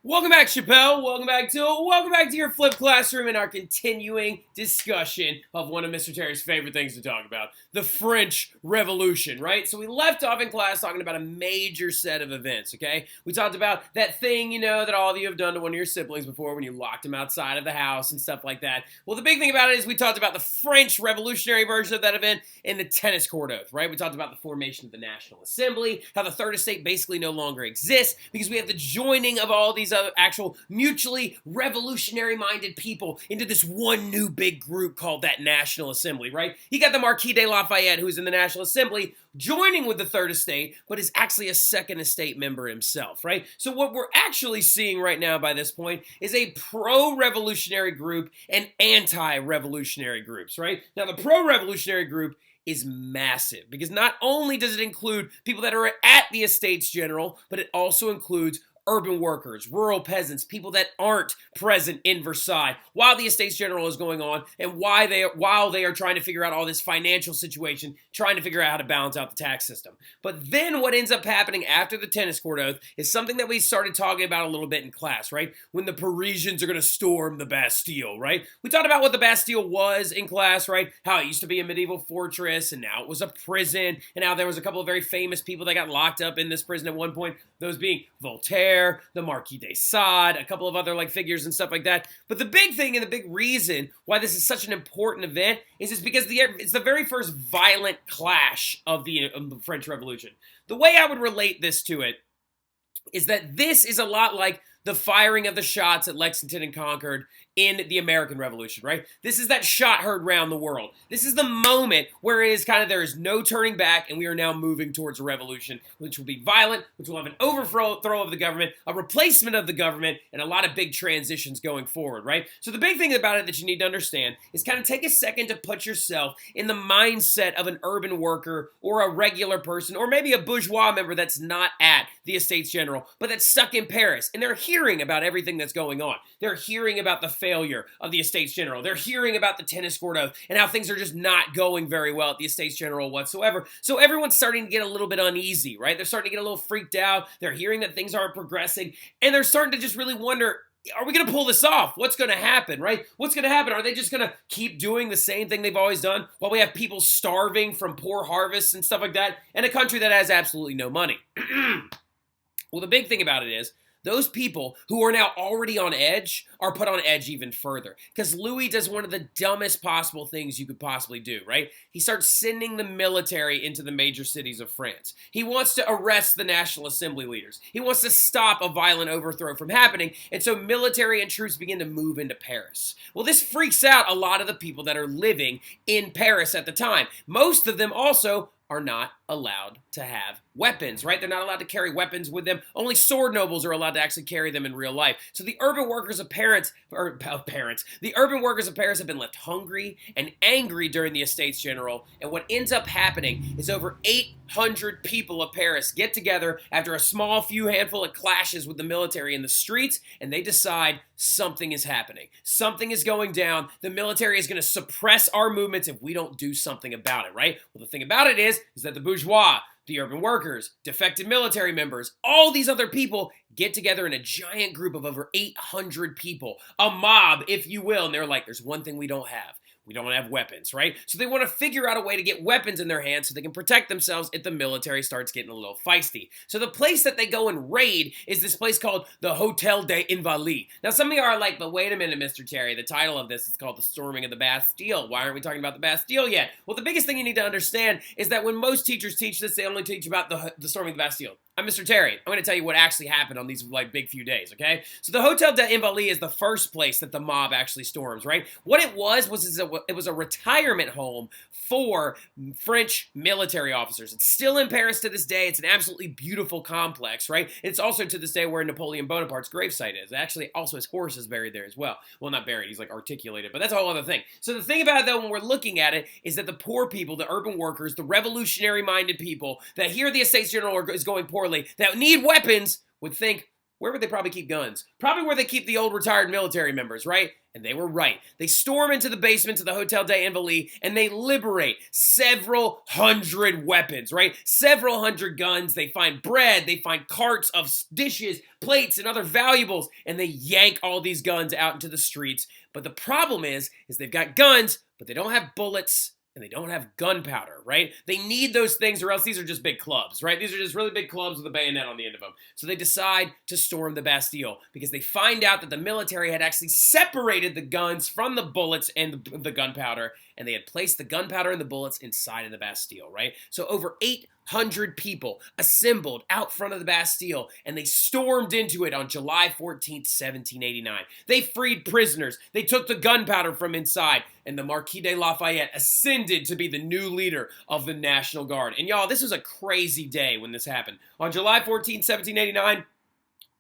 Welcome back, Chappelle. Welcome back to your flip classroom and our continuing discussion of one of Mr. Terry's favorite things to talk about, the French Revolution, right? So we left off in class talking about a major set of events, okay? We talked about that thing, that all of you have done to one of your siblings before when you locked them outside of the house and stuff like that. Well, the big thing about it is we talked about the French Revolutionary version of that event in the tennis court oath, right? We talked about the formation of the National Assembly, how the Third Estate basically no longer exists because we have the joining of all these other actual mutually revolutionary-minded people into this one new big group called that National Assembly, right? You got the Marquis de Lafayette, who's in the National Assembly, joining with the Third Estate, but is actually a Second Estate member himself, right? So what we're actually seeing right now by this point is a pro-revolutionary group and anti-revolutionary groups, right? Now, the pro-revolutionary group is massive because not only does it include people that are at the Estates General, but it also includes urban workers, rural peasants, people that aren't present in Versailles while the Estates General is going on and while they are trying to figure out all this financial situation, trying to figure out how to balance out the tax system. But then what ends up happening after the tennis court oath is something that we started talking about a little bit in class, right? When the Parisians are going to storm the Bastille, right? We talked about what the Bastille was in class, right? How it used to be a medieval fortress and now it was a prison and now there was a couple of very famous people that got locked up in this prison at one point, those being Voltaire, the Marquis de Sade, a couple of other figures and stuff like that. But the big thing and the big reason why this is such an important event is because it's the very first violent clash of the French Revolution. The way I would relate this to it is that this is a lot like the firing of the shots at Lexington and Concord in the American Revolution, right? This is that shot heard round the world. This is the moment where it is there is no turning back and we are now moving towards a revolution, which will be violent, which will have an overthrow of the government, a replacement of the government, and a lot of big transitions going forward, right? So the big thing about it that you need to understand is take a second to put yourself in the mindset of an urban worker or a regular person or maybe a bourgeois member that's not at the Estates General, but that's stuck in Paris, and they're hearing about everything that's going on. They're hearing about the failure of the Estates General. They're hearing about the tennis court oath and how things are just not going very well at the Estates General whatsoever. So everyone's starting to get a little bit uneasy, right? They're starting to get a little freaked out. They're hearing that things aren't progressing, and they're starting to just really wonder, are we going to pull this off? What's going to happen, right? What's going to happen? Are they just going to keep doing the same thing they've always done while we have people starving from poor harvests and stuff like that in a country that has absolutely no money? Well, the big thing about it is those people who are now already on edge are put on edge even further because Louis does one of the dumbest possible things you could possibly do, right? He starts sending the military into the major cities of France. He wants to arrest the National Assembly leaders. He wants to stop a violent overthrow from happening, and so military and troops begin to move into Paris. Well, this freaks out a lot of the people that are living in Paris at the time. Most of them also are not allowed to have weapons, right? They're not allowed to carry weapons with them. Only sword nobles are allowed to actually carry them in real life. So the urban workers of Paris have been left hungry and angry during the Estates General. And what ends up happening is over 800 people of Paris get together after a small few handful of clashes with the military in the streets, and they decide something is happening. Something is going down. The military is going to suppress our movements if we don't do something about it, right? Well, the thing about it is that the bourgeois, the urban workers, defected military members, all these other people get together in a giant group of over 800 people, a mob, if you will, and they're like, there's one thing we don't have. We don't have weapons, right? So they want to figure out a way to get weapons in their hands so they can protect themselves if the military starts getting a little feisty. So the place that they go and raid is this place called the Hotel des Invalides. Now some of you are like, but wait a minute, Mr. Terry, the title of this is called The Storming of the Bastille. Why aren't we talking about the Bastille yet? Well, the biggest thing you need to understand is that when most teachers teach this, they only teach about the storming of the Bastille. I'm Mr. Terry. I'm going to tell you what actually happened on these big few days, okay? So the Hotel des Invalides is the first place that the mob actually storms, right? What it was it was a retirement home for French military officers. It's still in Paris to this day. It's an absolutely beautiful complex, right? It's also to this day where Napoleon Bonaparte's gravesite is. Actually, also his horse is buried there as well. Well, not buried. He's articulated, but that's a whole other thing. So the thing about it, though, when we're looking at it, is that the poor people, the urban workers, the revolutionary-minded people that hear the Estates General is going poorly, that need weapons, would think, where would they probably keep guns? Probably where they keep the old retired military members, right? And they were right. They storm into the basements of the Hotel des Invalides and they liberate several hundred weapons, right? Several hundred guns. They find bread, they find carts of dishes, plates, and other valuables, and they yank all these guns out into the streets. But the problem is they've got guns, but they don't have bullets, and they don't have gunpowder, right? They need those things, or else these are just big clubs, right? These are just really big clubs with a bayonet on the end of them. So they decide to storm the Bastille because they find out that the military had actually separated the guns from the bullets and the gunpowder, and they had placed the gunpowder and the bullets inside of the Bastille, right? So over 800 people assembled out front of the Bastille, and they stormed into it on July 14th, 1789. They freed prisoners. They took the gunpowder from inside, and the Marquis de Lafayette ascended to be the new leader of the National Guard. And y'all, this was a crazy day when this happened. On July 14th, 1789,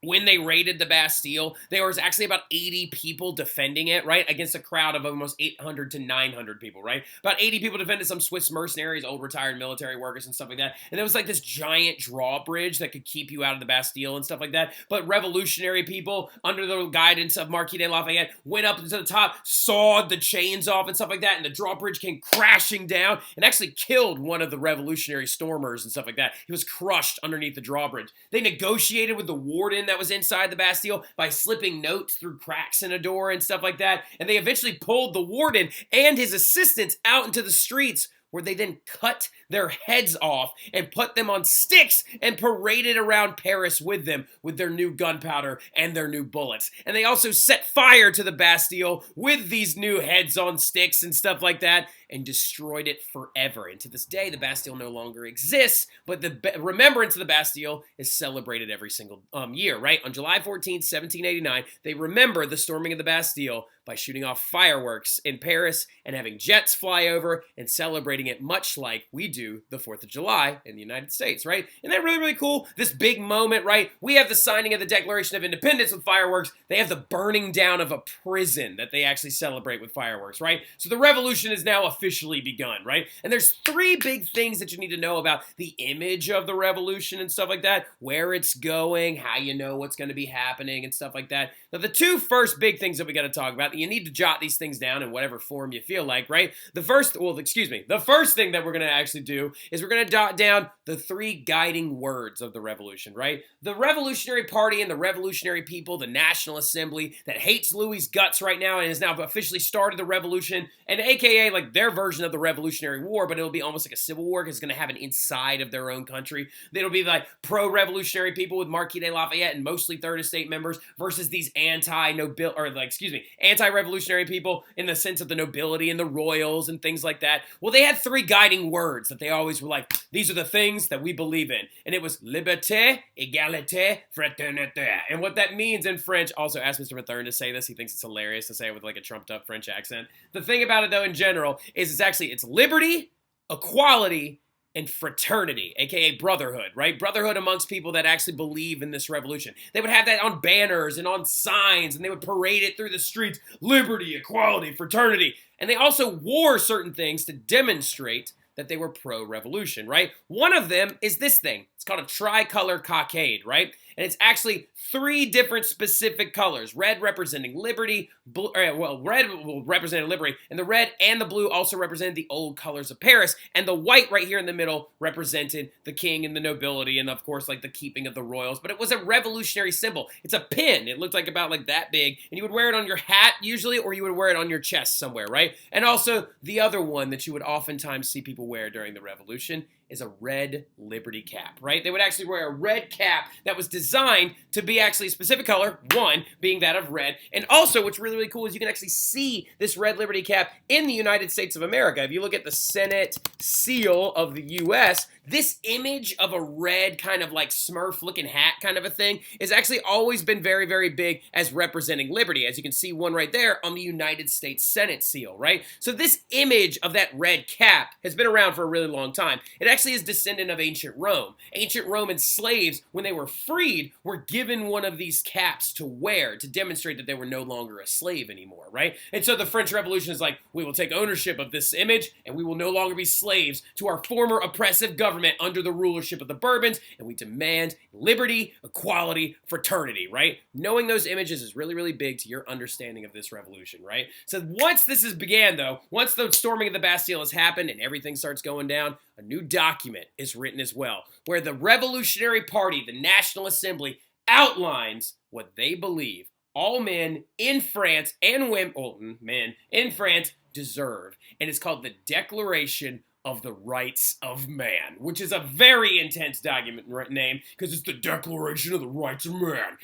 when they raided the Bastille, there was actually about 80 people defending it, right? Against a crowd of almost 800 to 900 people, right? About 80 people defended some Swiss mercenaries, old retired military workers and stuff like that. And there was like this giant drawbridge that could keep you out of the Bastille and stuff like that. But revolutionary people, under the guidance of Marquis de Lafayette, went up to the top, sawed the chains off and stuff like that, and the drawbridge came crashing down and actually killed one of the revolutionary stormers and stuff like that. He was crushed underneath the drawbridge. They negotiated with the warden that was inside the Bastille by slipping notes through cracks in a door and stuff like that. And they eventually pulled the warden and his assistants out into the streets, where they then cut their heads off and put them on sticks and paraded around Paris with them with their new gunpowder and their new bullets. And they also set fire to the Bastille with these new heads on sticks and stuff like that and destroyed it forever. And to this day, the Bastille no longer exists, but the remembrance of the Bastille is celebrated every single year, right? On July 14th, 1789, they remember the storming of the Bastille by shooting off fireworks in Paris and having jets fly over and celebrating it much like we do the 4th of July in the United States, right? Isn't that really, really cool? This big moment, right? We have the signing of the Declaration of Independence with fireworks. They have the burning down of a prison that they actually celebrate with fireworks, right? So the revolution is now officially begun, right? And there's three big things that you need to know about the image of the revolution and stuff like that, where it's going, how you know what's going to be happening and stuff like that. Now, the two first big things that we got to talk about, you need to jot these things down in whatever form you feel like, right? The first thing that we're going to actually do is we're going to jot down the three guiding words of the revolution, right? The Revolutionary Party and the revolutionary people, the National Assembly that hates Louis's guts right now and has now officially started the revolution, and aka like their version of the Revolutionary War, but it'll be almost like a civil war because it's going to have an inside of their own country. It'll be like pro-revolutionary people with Marquis de Lafayette and mostly Third Estate members versus these anti-revolutionary people in the sense of the nobility and the royals and things like that. Well, they had three guiding words that they always were like, these are the things that we believe in. And it was liberté, égalité, fraternité. And what that means in French, also ask Mr. Mathern to say this. He thinks it's hilarious to say it with like a trumped up French accent. The thing about it though in general is it's liberty, equality, and fraternity, aka brotherhood, right? Brotherhood amongst people that actually believe in this revolution. They would have that on banners and on signs, and they would parade it through the streets. Liberty, equality, fraternity. And they also wore certain things to demonstrate that they were pro-revolution, right? One of them is this thing. It's called a tricolor cockade, right? And it's actually three different specific colors. Red representing liberty, red represented liberty, and the red and the blue also represented the old colors of Paris, and the white right here in the middle represented the king and the nobility, and of course like the keeping of the royals. But it was a revolutionary symbol. It's a pin. It looked like about like that big, and you would wear it on your hat usually, or you would wear it on your chest somewhere, right? And also the other one that you would oftentimes see people wear during the revolution is a red liberty cap, right? They would actually wear a red cap that was designed to be actually a specific color, one being that of red. And also what's really, really cool is you can actually see this red liberty cap in the United States of America. If you look at the Senate seal of the U.S., this image of a red kind of like Smurf looking hat kind of a thing has actually always been very, very big as representing liberty. As you can see one right there on the United States Senate seal, right? So this image of that red cap has been around for a really long time. It actually is descendant of ancient Rome. Ancient Roman slaves, when they were freed, were given one of these caps to wear to demonstrate that they were no longer a slave anymore, right? And so the French Revolution is like, we will take ownership of this image and we will no longer be slaves to our former oppressive government government under the rulership of the Bourbons, and we demand liberty, equality, fraternity, right? Knowing those images is really, really big to your understanding of this revolution, right? So once this began, though, once the storming of the Bastille has happened and everything starts going down, a new document is written as well, where the Revolutionary Party, the National Assembly, outlines what they believe all men in France and women, men in France deserve. And it's called the Declaration of the Rights of Man, which is a very intense document name because it's the Declaration of the Rights of Man.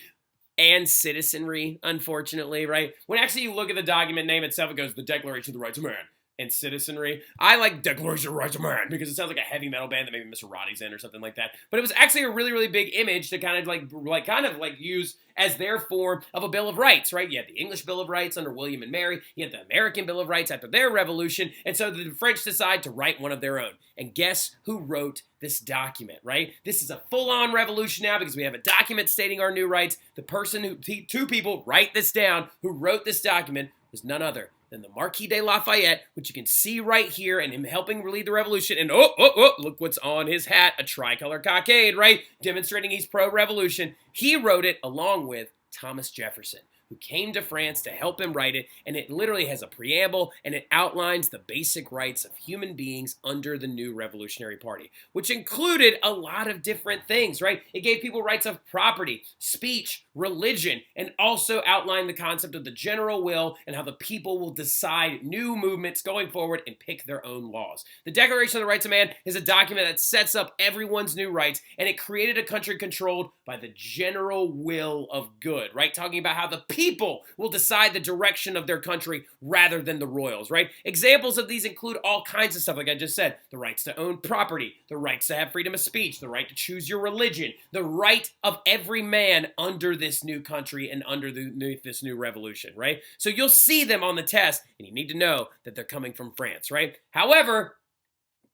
And citizenry, unfortunately, right? When actually you look at the document name itself, it goes the Declaration of the Rights of Man. And citizenry. I like Declaration of the Rights of Man because it sounds like a heavy metal band that maybe Mr. Roddy's in or something like that. But it was actually a really, really big image to kind of use as their form of a Bill of Rights, right? You had the English Bill of Rights under William and Mary. You had the American Bill of Rights after their revolution. And so the French decide to write one of their own. And guess who wrote this document, right? This is a full-on revolution now because we have a document stating our new rights. The person two people write this down who wrote this document was none other than the Marquis de Lafayette, which you can see right here, and him helping lead the revolution. And look what's on his hat, a tricolor cockade, right? Demonstrating he's pro-revolution. He wrote it along with Thomas Jefferson, who came to France to help him write it, and it literally has a preamble, and it outlines the basic rights of human beings under the new Revolutionary Party, which included a lot of different things, right? It gave people rights of property, speech, religion, and also outlined the concept of the general will and how the people will decide new movements going forward and pick their own laws. The Declaration of the Rights of Man is a document that sets up everyone's new rights, and it created a country controlled by the general will of good, right? Talking about how the people will decide the direction of their country rather than the royals, right? Examples of these include all kinds of stuff, like I just said, the rights to own property, the rights to have freedom of speech, the right to choose your religion, the right of every man under this new country and under this new revolution, right? So you'll see them on the test, and you need to know that they're coming from France, right? However,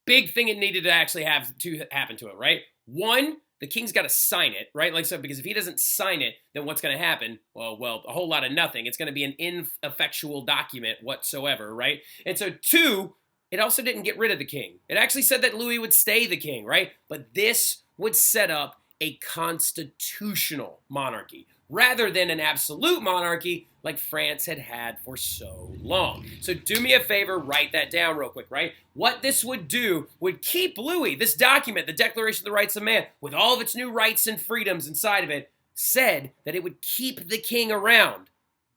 big thing it needed to actually have to happen to it, right? One, the king's got to sign it, right? Like so, because if he doesn't sign it, then what's going to happen? Well, a whole lot of nothing. It's going to be an ineffectual document whatsoever, right? And so two, it also didn't get rid of the king. It actually said that Louis would stay the king, right? But this would set up a constitutional monarchy rather than an absolute monarchy like France had had for so long. So do me a favor, write that down real quick, right? What this would do would keep Louis, this document, the Declaration of the Rights of Man, with all of its new rights and freedoms inside of it, said that it would keep the king around.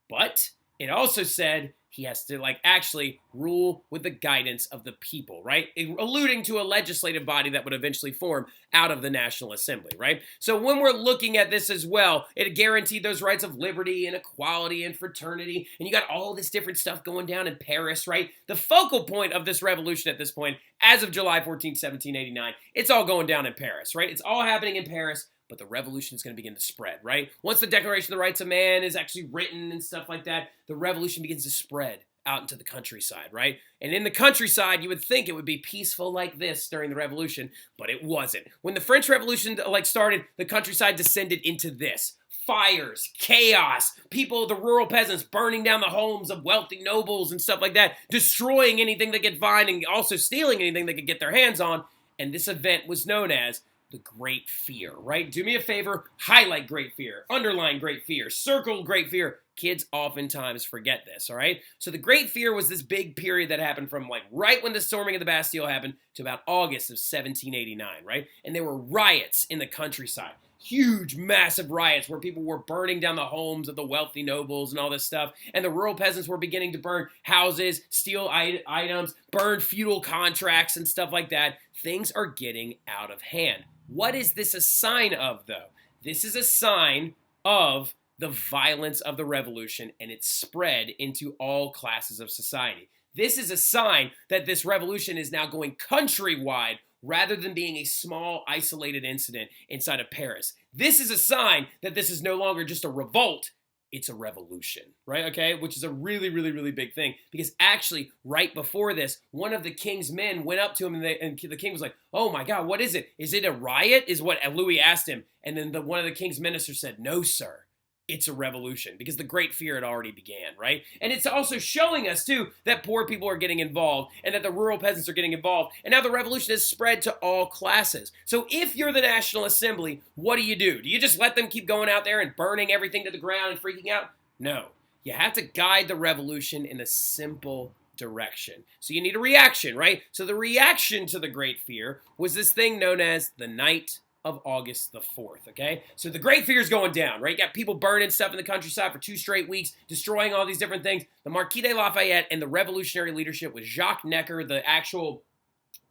But it also said he has to actually rule with the guidance of the people, right? Alluding to a legislative body that would eventually form out of the National Assembly, right? So when we're looking at this as well, it guaranteed those rights of liberty and equality and fraternity, and you got all this different stuff going down in Paris, right? The focal point of this revolution at this point, as of July 14, 1789, it's all going down in Paris, right? It's all happening in Paris. But the revolution is going to begin to spread, right? Once the Declaration of the Rights of Man is actually written and stuff like that, the revolution begins to spread out into the countryside, right? And in the countryside, you would think it would be peaceful like this during the revolution, but it wasn't. When the French Revolution started, the countryside descended into this. Fires, chaos, people, the rural peasants burning down the homes of wealthy nobles and stuff like that, destroying anything they could find and also stealing anything they could get their hands on. And this event was known as the Great Fear, right? Do me a favor, highlight Great Fear, underline Great Fear, circle Great Fear. Kids oftentimes forget this, all right? So the Great Fear was this big period that happened from right when the storming of the Bastille happened to about August of 1789, right? And there were riots in the countryside. Huge, massive riots where people were burning down the homes of the wealthy nobles and all this stuff. And the rural peasants were beginning to burn houses, steal items, burn feudal contracts and stuff like that. Things are getting out of hand. What is this a sign of, though? This is a sign of the violence of the revolution and its spread into all classes of society. This is a sign that this revolution is now going countrywide rather than being a small, isolated incident inside of Paris. This is a sign that this is no longer just a revolt, it's a revolution, right? Okay, which is a really, really, really big thing because actually, right before this, one of the king's men went up to him and the king was like, "Oh my God, what is it? Is it a riot?" is what Louis asked him. And then one of the king's ministers said, "No, sir. it's a revolution because the Great Fear had already began, right? And it's also showing us, too, that poor people are getting involved and that the rural peasants are getting involved. And now the revolution has spread to all classes. So if you're the National Assembly, what do? Do you just let them keep going out there and burning everything to the ground and freaking out? No. You have to guide the revolution in a simple direction. So you need a reaction, right? So the reaction to the Great Fear was this thing known as the Night of August the 4th, okay? So the Great Fear is going down, right? You got people burning stuff in the countryside for 2 straight weeks, destroying all these different things. The Marquis de Lafayette and the revolutionary leadership with Jacques Necker, the actual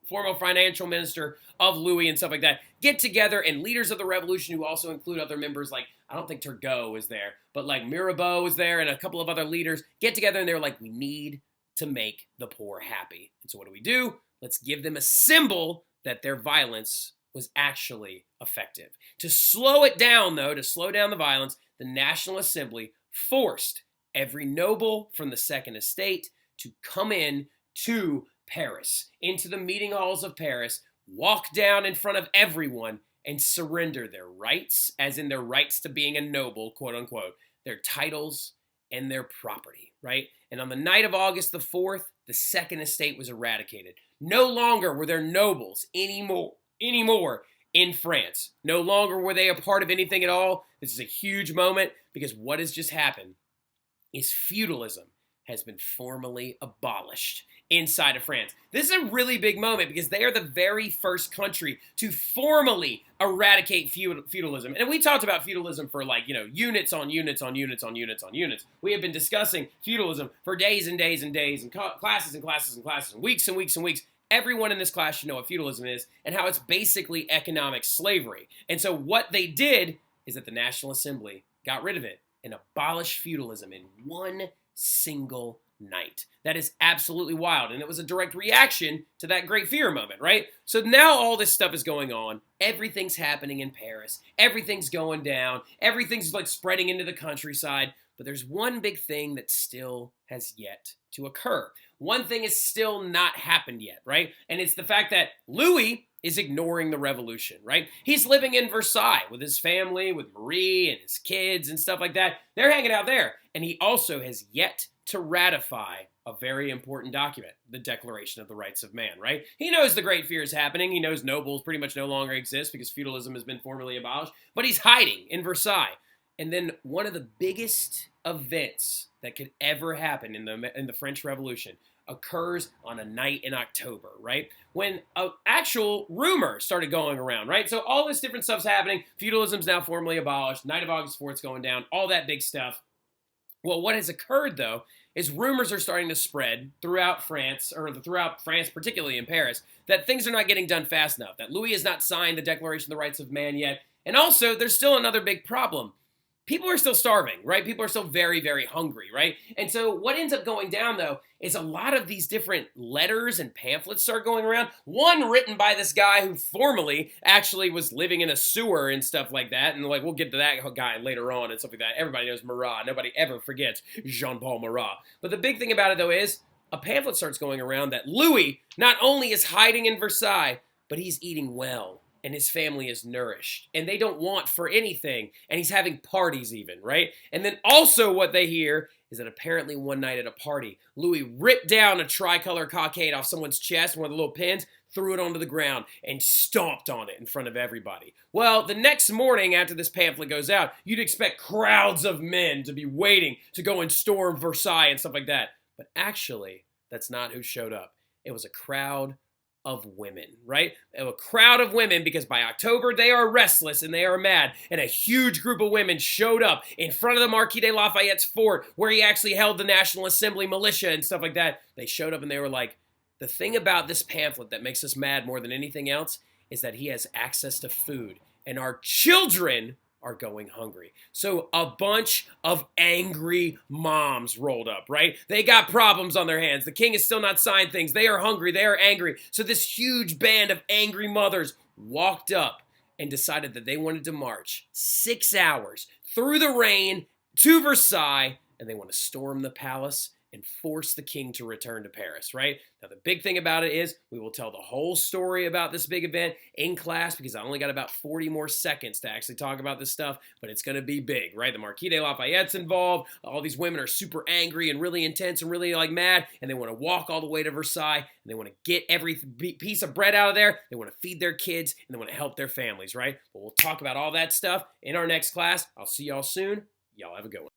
former financial minister of Louis and stuff like that, get together, and leaders of the revolution who also include other members like, I don't think Turgot was there, but like Mirabeau was there and a couple of other leaders get together and they're like, we need to make the poor happy. And so what do? Let's give them a symbol that their violence was actually effective. To slow it down, though, to slow down the violence, the National Assembly forced every noble from the Second Estate to come in to Paris, into the meeting halls of Paris, walk down in front of everyone, and surrender their rights, as in their rights to being a noble, quote unquote, their titles and their property, right? And on the night of August the 4th, the Second Estate was eradicated. No longer were there nobles anymore in France. No longer were they a part of anything at all. This is a huge moment because what has just happened is feudalism has been formally abolished inside of France. This is a really big moment because they are the very first country to formally eradicate feudalism. And we talked about feudalism for units on units on units on units on units. We have been discussing feudalism for days and days and days and classes and classes and classes and weeks and weeks and weeks. Everyone in this class should know what feudalism is and how it's basically economic slavery. And so what they did is that the National Assembly got rid of it and abolished feudalism in one single night. That is absolutely wild. And it was a direct reaction to that Great Fear moment, right? So now all this stuff is going on. Everything's happening in Paris. Everything's going down. Everything's like spreading into the countryside. But there's one big thing that still has yet to occur. One thing has still not happened yet, right? And it's the fact that Louis is ignoring the revolution, right? He's living in Versailles with his family, with Marie and his kids and stuff like that. They're hanging out there. And he also has yet to ratify a very important document, the Declaration of the Rights of Man, right? He knows the Great Fear is happening. He knows nobles pretty much no longer exist because feudalism has been formally abolished. But he's hiding in Versailles. And then one of the biggest events that could ever happen in the French Revolution occurs on a night in October, right? When an actual rumor started going around, right? So all this different stuff's happening. Feudalism's now formally abolished. Night of August 4th's going down. All that big stuff. Well, what has occurred, though, is rumors are starting to spread throughout France, particularly in Paris, that things are not getting done fast enough, that Louis has not signed the Declaration of the Rights of Man yet. And also, there's still another big problem. People are still starving, right? People are still very, very hungry, right? And so what ends up going down, though, is a lot of these different letters and pamphlets start going around. One written by this guy who formerly actually was living in a sewer and stuff like that. And we'll get to that guy later on and stuff like that. Everybody knows Marat. Nobody ever forgets Jean-Paul Marat. But the big thing about it, though, is a pamphlet starts going around that Louis not only is hiding in Versailles, but he's eating well. And his family is nourished, and they don't want for anything, and he's having parties even, right? And then also what they hear is that apparently one night at a party, Louis ripped down a tricolor cockade off someone's chest, one of the little pins, threw it onto the ground, and stomped on it in front of everybody. Well, the next morning after this pamphlet goes out, you'd expect crowds of men to be waiting to go and storm Versailles and stuff like that. But actually, that's not who showed up. It was a crowd of women, right? A crowd of women, because by October they are restless and they are mad, and a huge group of women showed up in front of the Marquis de Lafayette's fort where he actually held the National Assembly militia and stuff like that. They showed up and they were like, the thing about this pamphlet that makes us mad more than anything else is that he has access to food, and our children are going hungry. So a bunch of angry moms rolled up, right? They got problems on their hands. The king has still not signed things. They are hungry. They are angry. So this huge band of angry mothers walked up and decided that they wanted to march 6 hours through the rain to Versailles, and they want to storm the palace and force the king to return to Paris, right? Now, the big thing about it is we will tell the whole story about this big event in class because I only got about 40 more seconds to actually talk about this stuff, but it's going to be big, right? The Marquis de Lafayette's involved. All these women are super angry and really intense and really like mad, and they want to walk all the way to Versailles, and they want to get every piece of bread out of there. They want to feed their kids, and they want to help their families, right? But we'll talk about all that stuff in our next class. I'll see y'all soon. Y'all have a good one.